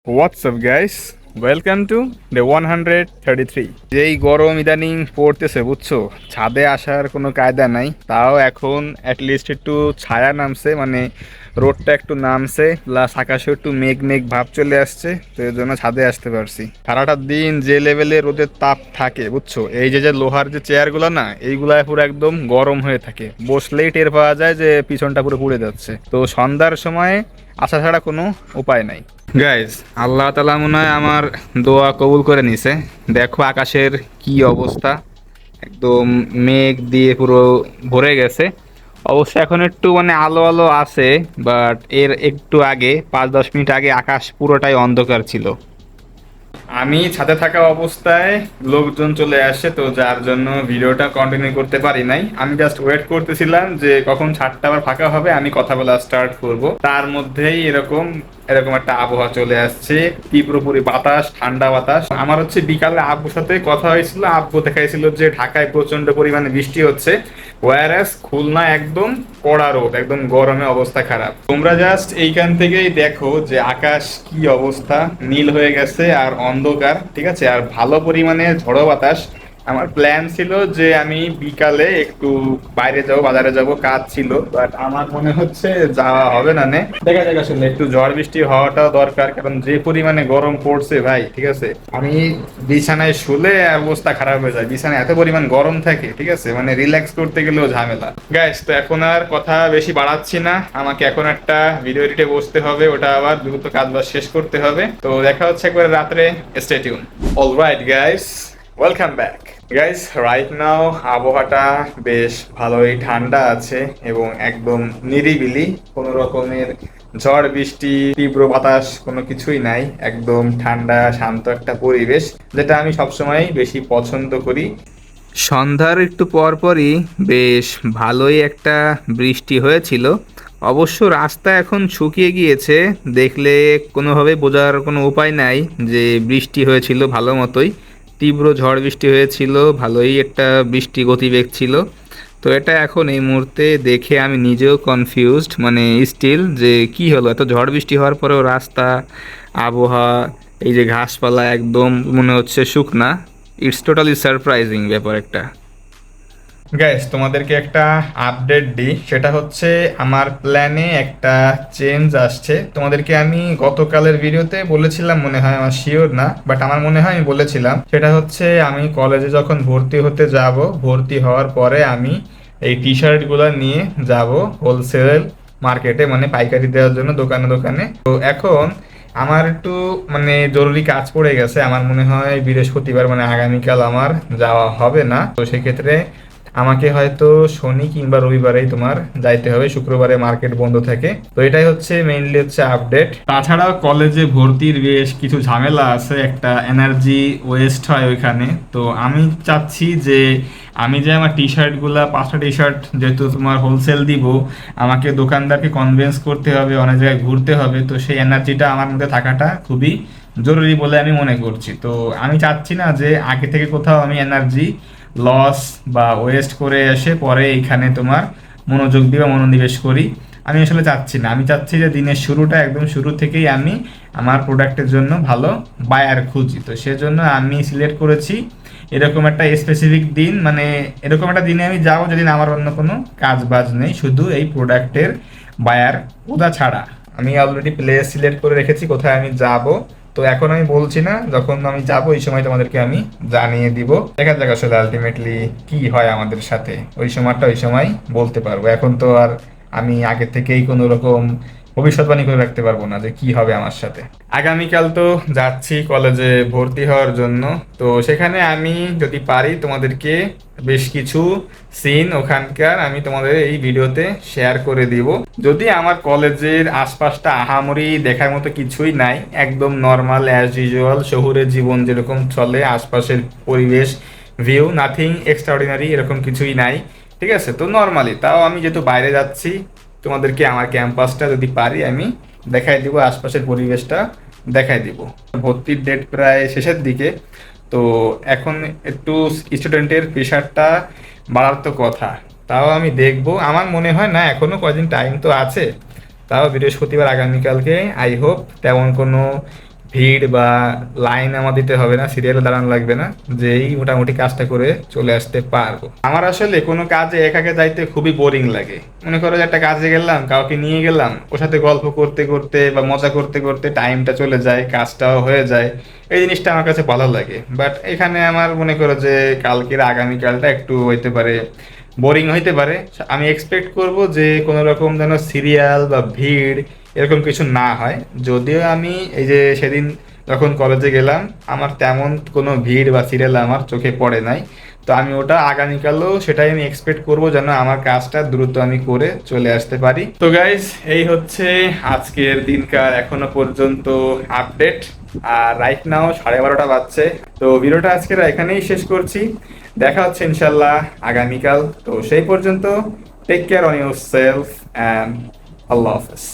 What's up guys? Welcome to day 133। যেই গরম ইদানিং পড়তেছে বুঝছো, ছাদে আসার কোনো কায়দা নাই। তাও এখন অ্যাটলিস্ট একটু ছায়া নামছে, মানে রোদটা একটু নামছে, প্লাস আকাশে একটু মেঘ মেঘ ভাব চলে আসছে, তো এর জন্য ছাদে আসতে পারছি। সারাটা দিন যে লেভেলে রোদের তাপ থাকে বুঝছো, এই যে যে লোহার যে চেয়ারগুলো না, এইগুলা পুরো একদম গরম হয়ে থাকে, বসলেই টের পাওয়া যায় যে পিছনটা পুরো পুড়ে যাচ্ছে। তো সন্ধ্যার সময় আসা ছাড়া কোনো উপায় নাই। গাইজ, আল্লাহ তালা মনে হয় আমার দোয়া কবুল করে নিছে। দেখো আকাশের কি অবস্থা, একদম মেঘ দিয়ে পুরো ভরে গেছে। অবশ্য এখন একটু মানে আলো আলো আছে, বাট এর একটু আগে 5-10 মিনিট আগে আকাশ পুরোটাই অন্ধকার ছিল। আমি ছাদে থাকা অবস্থায় লোকজন চলে আসে, তো যার জন্য ভিডিওটা কন্টিনিউ করতে পারি নাই। আমি জাস্ট ওয়েট করতেছিলাম যে কখন ছাদটা আবার ফাঁকা হবে, আমি কথা বলা স্টার্ট করব। তার মধ্যেই এরকম এরকম একটা আবহাওয়া চলে আসছে, তীব্রপুরি বাতাস, ঠান্ডা বাতাস। আমার হচ্ছে বিকালে আব্বুর সাথে কথা হয়েছিল, আব্বু দেখাইছিল যে ঢাকায় প্রচন্ড পরিমাণে বৃষ্টি হচ্ছে, ওয়ারাস খুলনা একদম কড়া রোদ, একদম গরমে অবস্থা খারাপ। তোমরা জাস্ট এইখান থেকেই দেখো যে আকাশ কি অবস্থা, নীল হয়ে গেছে আর অন্ধকার, ঠিক আছে, আর ভালো পরিমাণে ঝড়ো বাতাস। আমার প্ল্যান ছিল যে আমি বিকালে একটু বাইরে যাব, বাজারে যাব, কাজ ছিল, বাট আমার মনে হচ্ছে যাওয়া হবে না। দেখা যাক, আসলে একটু ঝড় বৃষ্টি হওয়াটাও দরকার, কারণ যে পরিমাণে গরম পড়ছে ভাই, ঠিক আছে, আমি বিছানায় শুলে অবস্থা খারাপ হয়ে যায়, বিছানায় এত পরিমাণ গরম থাকে, ঠিক আছে, মানে রিল্যাক্স করতে গেলেও ঝামেলা। গাইস, তো এখন আর কথা বেশি বাড়াচ্ছি না, আমাকে এখন একটা ভিডিও এডিটে বসতে হবে, ওটা আবার দ্রুত কাজ বাজ শেষ করতে হবে। তো দেখা হচ্ছে একবার রাত্রে, stay tune. Alright guys, welcome back. Guys, right now আবহাওয়াটা বেশ ভালোই ঠান্ডা আছে এবং একদম নিরিবিলি, কোনো রকমের ঝড় বৃষ্টি তীব্র বাতাস কোনো কিছুই নাই, একদম ঠান্ডা শান্ত একটা পরিবেশ, যেটা আমি সবসময় বেশি পছন্দ করি। সন্ধ্যার একটু পরপরই বেশ ভালোই একটা বৃষ্টি হয়েছিল। অবশ্য রাস্তা এখন শুকিয়ে গিয়েছে, দেখলে কোনোভাবে বোঝার কোনো উপায় নাই যে বৃষ্টি হয়েছিল ভালো মতোই। তীব্র ঝড় বৃষ্টি হয়েছিল, ভালোই একটা বৃষ্টি গতিবেগ ছিল। তো এটা এখন এই মুহূর্তে দেখে আমি নিজেও কনফিউজড, মানে স্টিল, যে কি হলো, এত ঝড় বৃষ্টি হওয়ার পরেও রাস্তা, আবহাওয়া, এই যে ঘাসপালা একদম মনে হচ্ছে শুকনা। ইটস টোটালি সারপ্রাইজিং ব্যাপার একটা। গাইস, তোমাদেরকে একটা আপডেট দিই, সেটা হচ্ছে আমার প্ল্যানে একটা চেঞ্জ আসছে। তোমাদেরকে আমি গতকালের ভিডিওতে বলেছিলাম মনে হয়, আমার শিওর না, বাট আমার মনে হয় আমি বলেছিলাম। সেটা হচ্ছে আমি কলেজে যখন ভর্তি হতে যাব, ভর্তি হওয়ার পরে আমি এই টি শার্টগুলো নিয়ে যাব হোলসেল মার্কেটে, মানে পাইকারি দেওয়ার জন্য দোকানে দোকানে। তো এখন আমার একটু মানে জরুরি কাজ পড়ে গেছে, আমার মনে হয় বৃহস্পতিবার মানে আগামীকাল আমার যাওয়া হবে না। তো সেক্ষেত্রে আমাকে হয়তো শনি কিংবা রবিবারেই তোমার যাইতে হবে, শুক্রবারে মার্কেট বন্ধ থাকে। তো এটাই হচ্ছে মেইনলি হচ্ছে আপডেট। তাছাড়াও কলেজে ভর্তির বেশ কিছু ঝামেলা আছে, একটা এনার্জি ওয়েস্ট হয় ওইখানে। তো আমি চাচ্ছি যে আমি যে আমার টি শার্টগুলা, 5টা টি শার্ট যেহেতু তোমার হোলসেল দিব, আমাকে দোকানদারকে কনভিন্স করতে হবে, অনেক জায়গায় ঘুরতে হবে, তো সেই এনার্জিটা আমার মধ্যে থাকাটা খুবই জরুরি বলে আমি মনে করছি। তো আমি চাচ্ছি না যে আগে থেকে কোথাও আমি এনার্জি লস বা ওয়েস্ট করে এসে পরে এইখানে তোমার মনোযোগ দিয়ে বা মনোনিবেশ করি। আমি আসলে চাচ্ছি না, আমি চাচ্ছি যে দিনের শুরুটা একদম শুরু থেকেই আমি আমার প্রোডাক্টের জন্য ভালো বায়ার খুঁজি। তো সেজন্য আমি সিলেক্ট করেছি এরকম একটা স্পেসিফিক দিন, মানে এরকম একটা দিনে আমি যাবো যেদিন আমার অন্য কোনো কাজ বাজ নেই, শুধু এই প্রোডাক্টের বায়ার ওটা ছাড়া। আমি অলরেডি প্লেস সিলেক্ট করে রেখেছি কোথায় আমি যাব। তো এখন আমি বলছি না, যখন আমি যাব ওই সময় তোমাদেরকে আমি জানিয়ে দিব। দেখা যাক আসলে আলটিমেটলি কি হয় আমাদের সাথে, ওই সময়টা ওই সময় বলতে পারবো। এখন তো আর আমি আগে থেকেই কোনো রকম ভবিষ্যৎবাণী করে রাখতে পারবো না যে কি হবে আমার সাথে। আগামীকাল তো যাচ্ছি কলেজে ভর্তি হওয়ার জন্য। তো সেখানে আমি যদি পারি তোমাদেরকে বেশ কিছু সিন ওখানকার আমি তোমাদের এই ভিডিওতে শেয়ার করে দিব। যদি আমার কলেজের আশপাশটা আহামরি দেখার মতো কিছুই নাই, একদম নর্মাল অ্যাজ ইউজুয়াল শহুরের জীবন যেরকম চলে, আশপাশের পরিবেশ, ভিউ, নাথিং এক্সট্রাঅর্ডিনারি, এরকম কিছুই নাই, ঠিক আছে। তো নর্মালি, তাও আমি যেহেতু বাইরে যাচ্ছি, তোমাদেরকে আমার ক্যাম্পাসটা যদি পারি আমি দেখাই দিব, আশপাশের পরিবেশটা দেখাই দিব। ভর্তির ডেট প্রায় শেষের দিকে, তো এখন একটু স্টুডেন্টের প্রেশারটা বাড়ার তো কথা। তাও আমি দেখব, আমার মনে হয় না, এখনো কয়দিন টাইম তো আছে। তাও বৃহস্পতিবার আগামীকালকে আই হোপ তেমন কোনো ভিড় বা লাইন আমার দিতে হবে না, সিরিয়ালে দাঁড়ানো লাগবে না, যেই মোটামুটি কাজটা করে চলে আসতে পারবো। আমার আসলে কোনো কাজে একাকে যাইতে খুবই বোরিং লাগে। মনে করো যে একটা কাজে গেলাম, কাউকে নিয়ে গেলাম, ওর সাথে গল্প করতে করতে বা মজা করতে করতে টাইমটা চলে যায়, কাজটাও হয়ে যায়। এই জিনিসটা আমার কাছে ভালো লাগে। বাট এখানে আমার মনে করো যে কালকের আগামীকালটা একটু হইতে পারে বোরিং হইতে পারে। আমি এক্সপেক্ট করব যে কোনো রকম যেন সিরিয়াল বা ভিড় এরকম কিছু না হয়। যদিও আমি এই যে সেদিন যখন কলেজে গেলাম, আমার তেমন কোনো ভিড় বা সিরিয়াল আমার চোখে পড়ে নাই। তো আমি ওটা আগামীকালও সেটাই আমি এক্সপেক্ট করব যেন আমার কাজটা দ্রুত আমি করে চলে আসতে পারি। তো গাইজ, এই হচ্ছে আজকের দিনকার এখনো পর্যন্ত আপডেট। আর রাইট নাও 12:30 বাজছে। তো ভিডিওটা আজকের এখানেই শেষ করছি। দেখা হচ্ছে ইনশাল্লাহ আগামীকাল। তো সেই পর্যন্ত take care on yourself and আল্লাহ হাফেজ।